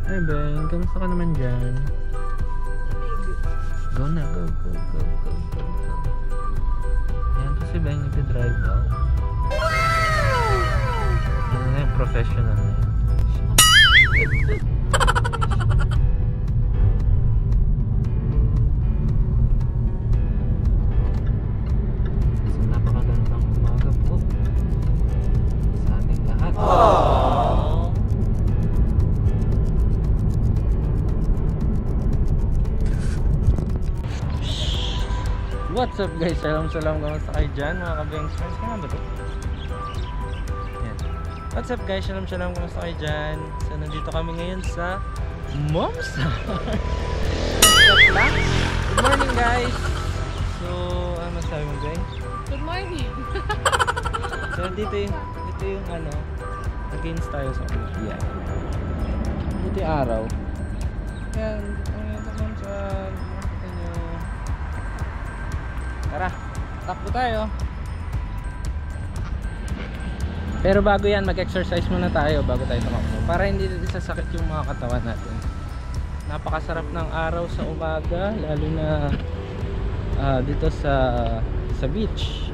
Hey Ben, kamusta ka naman dyan? Go na, go. Yan po si Ben, nag-drive daw. Yan na yung professional na yun. So, napakagandang umaga po sa ating lahat. What's up guys? Salam, kamusta kayo dyan mga ka-Bengs friends? Kaya ba ito? Yan. What's up guys? Salam, kamusta kayo dyan? So nandito kami ngayon sa Momsar. Good morning guys! So ano sabi mo Ben? Good morning! So dito yung ano, against tayo sa ano. Yeah. Dito yung araw. Yan, ang naman sa tara, takbo tayo. Pero bago yan, mag-exercise muna tayo bago tayo tumakbo para hindi sasakit yung mga katawan natin. Napakasarap ng araw sa umaga, lalo na dito sa beach.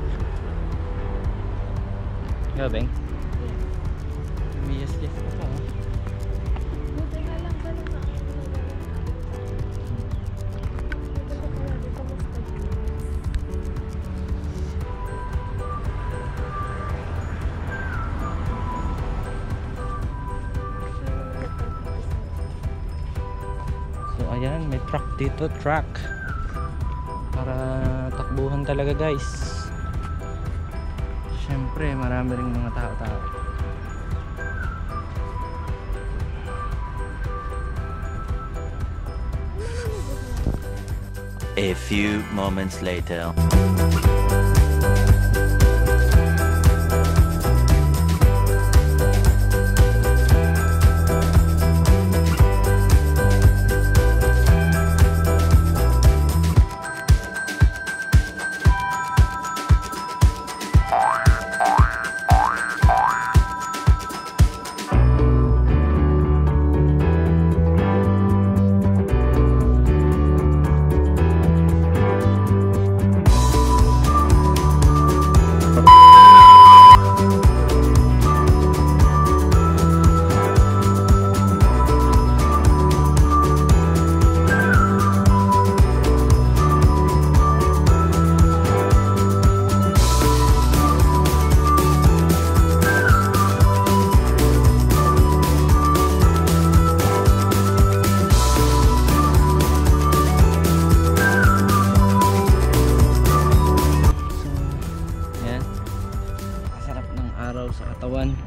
Yeah, Beng? Yes. Ako. Buti nga lang pala na ako. So ayan, may truck dito, truck para takbuhan talaga guys. Syempre marami ring mga tao. A few moments later. Sa katawan,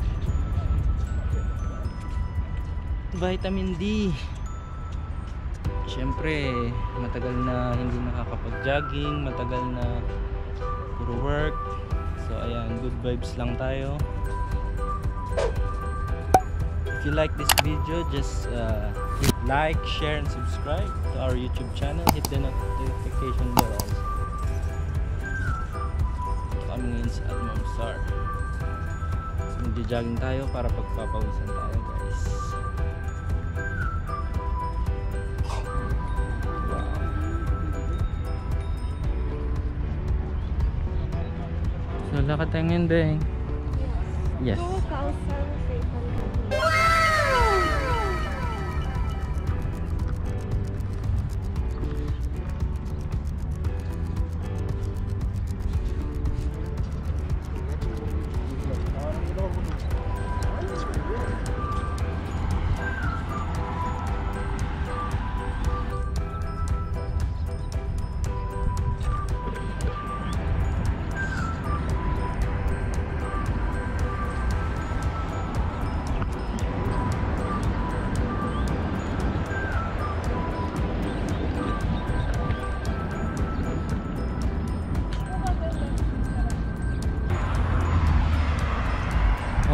vitamin D. Syempre matagal na hindi nakakapag-jogging, matagal na puro work. So ayan, good vibes lang tayo. If you like this video, just hit like, share and subscribe to our YouTube channel. Hit the notification bell also. Kami ngayon sa Momsar. Magja-jogging tayo para pagpapawisan tayo guys. So lakad tayo ngayon Beng. Yes.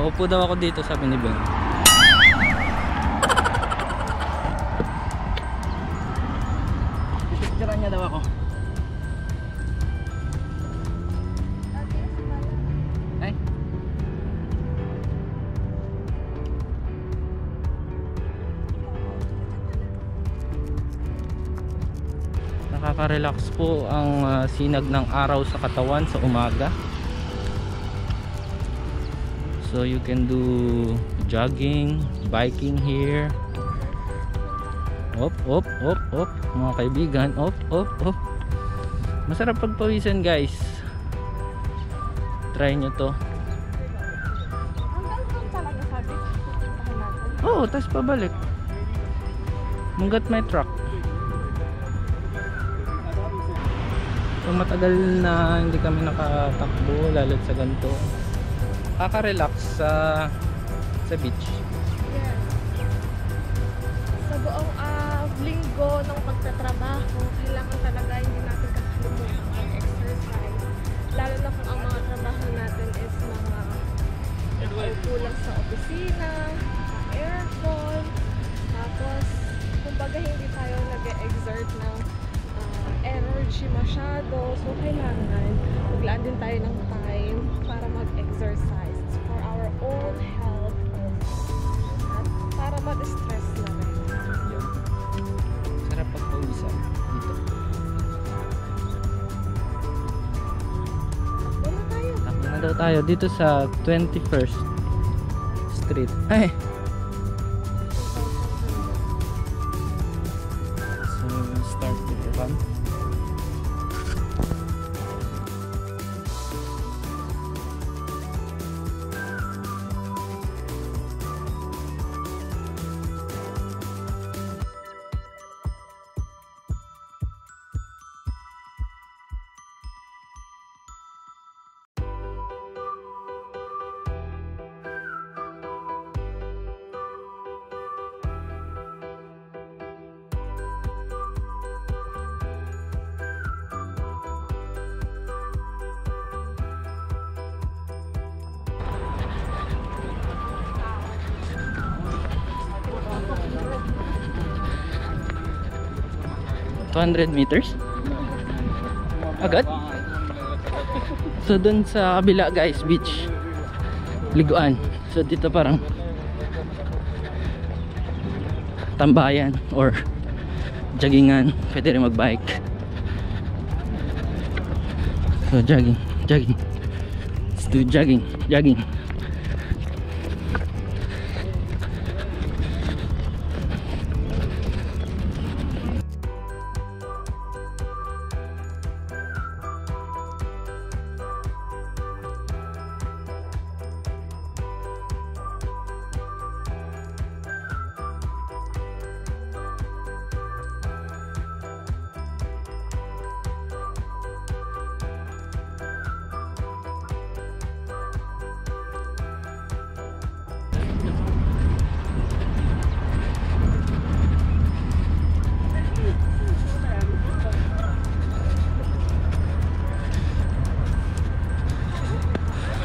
Upo daw ako dito, sabi ni Ben. Picturean niya daw ako. Ay. nakaka-relax po ang sinag ng araw sa katawan sa umaga. So you can do jogging, biking here. Op, op, op, op, mga kaibigan. Op, op, op. Masarap pagpawisan, guys. Try nyo to. Hanggang doon talaga sabi. Pupuntahan natin. Oo, tas pabalik. Hanggat may truck. So matagal na hindi kami nakatakbo, lalo sa ganito. Kaka-relax sa beach. Yes. Sa buong linggo ng pagtatrabaho, kailangan talaga hindi natin kakalimutan mag-exercise. Lalo na kung ang mga trabaho natin is mga kulang sa opisina, sa aircon, tapos kumbaga hindi tayo nag-exert ng energy masyado. So kailangan maglaan din tayo ng time para mag-exercise. It's for our own health at para mag-stress na rin. Sarap pagpawisan dito. Takbo na tayo. Takbo na daw tayo dito sa 21st Street. Ay! So we'll start to run. $200 meters? Agad? So dun sa kabila, guys, beach, liguan. So dito parang tambayan or joggingan. Pwede rin magbike. So jogging. Let's do jogging.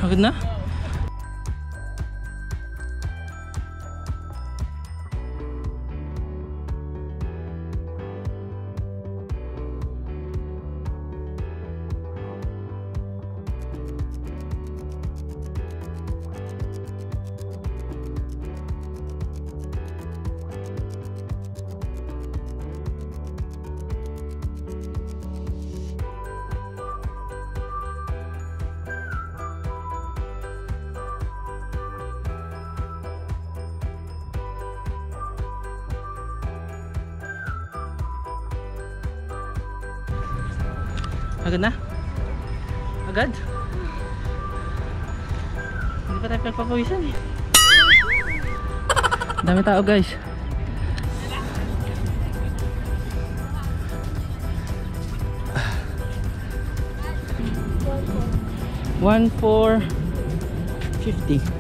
Agad na? Agad na? Agad? Hindi pa tayo pagpapawisan eh. Dami tao, guys. $1,450.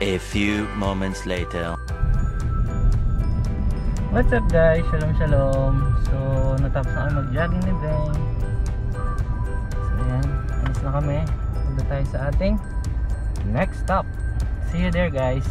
A few moments later. What's up guys? Shalom shalom. So natapos na kami mag-jogging ni Ben. So ayan, alis na kami. Punta tayo sa ating next stop. See you there guys.